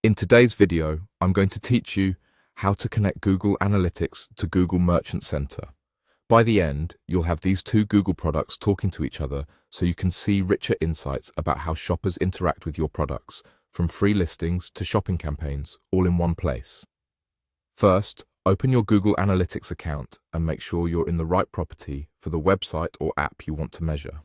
In today's video, I'm going to teach you how to connect Google Analytics to Google Merchant Center. By the end, you'll have these two Google products talking to each other so you can see richer insights about how shoppers interact with your products, from free listings to shopping campaigns, all in one place. First, open your Google Analytics account and make sure you're in the right property for the website or app you want to measure.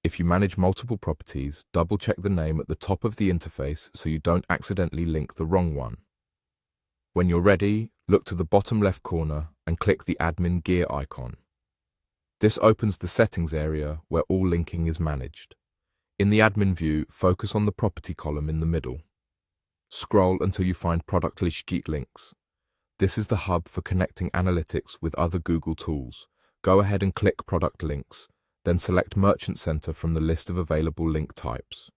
If you manage multiple properties, double-check the name at the top of the interface so you don't accidentally link the wrong one. When you're ready, look to the bottom left corner and click the Admin Gear icon. This opens the settings area where all linking is managed. In the admin view, focus on the property column in the middle. Scroll until you find Product Listgeek links. This is the hub for connecting analytics with other Google tools. Go ahead and click Product Links, then select Merchant Center from the list of available link types.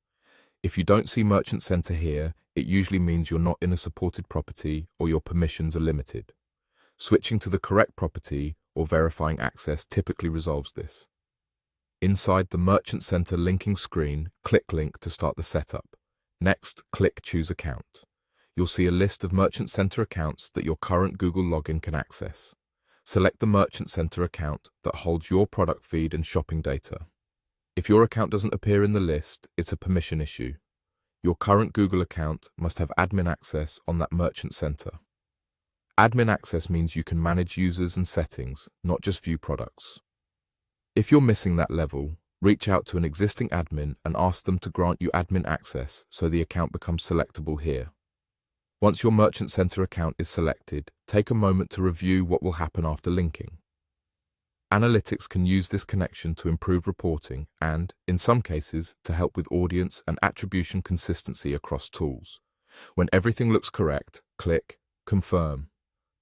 If you don't see Merchant Center here, it usually means you're not in a supported property or your permissions are limited. Switching to the correct property or verifying access typically resolves this. Inside the Merchant Center linking screen, click Link to start the setup. Next, click Choose Account. You'll see a list of Merchant Center accounts that your current Google login can access. Select the Merchant Center account that holds your product feed and shopping data. If your account doesn't appear in the list, it's a permission issue. Your current Google account must have admin access on that Merchant Center. Admin access means you can manage users and settings, not just view products. If you're missing that level, reach out to an existing admin and ask them to grant you admin access so the account becomes selectable here. Once your Merchant Center account is selected, take a moment to review what will happen after linking. Analytics can use this connection to improve reporting and, in some cases, to help with audience and attribution consistency across tools. When everything looks correct, click Confirm.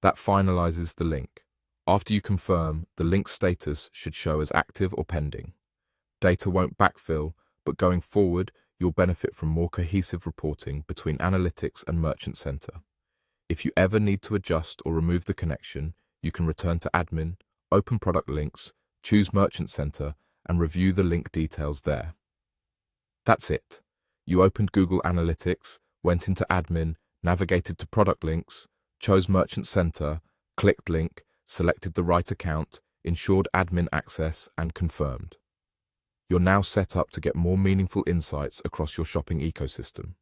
That finalizes the link. After you confirm, the link status should show as active or pending. Data won't backfill, but going forward, you'll benefit from more cohesive reporting between Analytics and Merchant Center. If you ever need to adjust or remove the connection, you can return to Admin, open Product Links, choose Merchant Center, and review the link details there. That's it. You opened Google Analytics, went into Admin, navigated to Product Links, chose Merchant Center, clicked Link, selected the right account, ensured admin access, and confirmed. You're now set up to get more meaningful insights across your shopping ecosystem.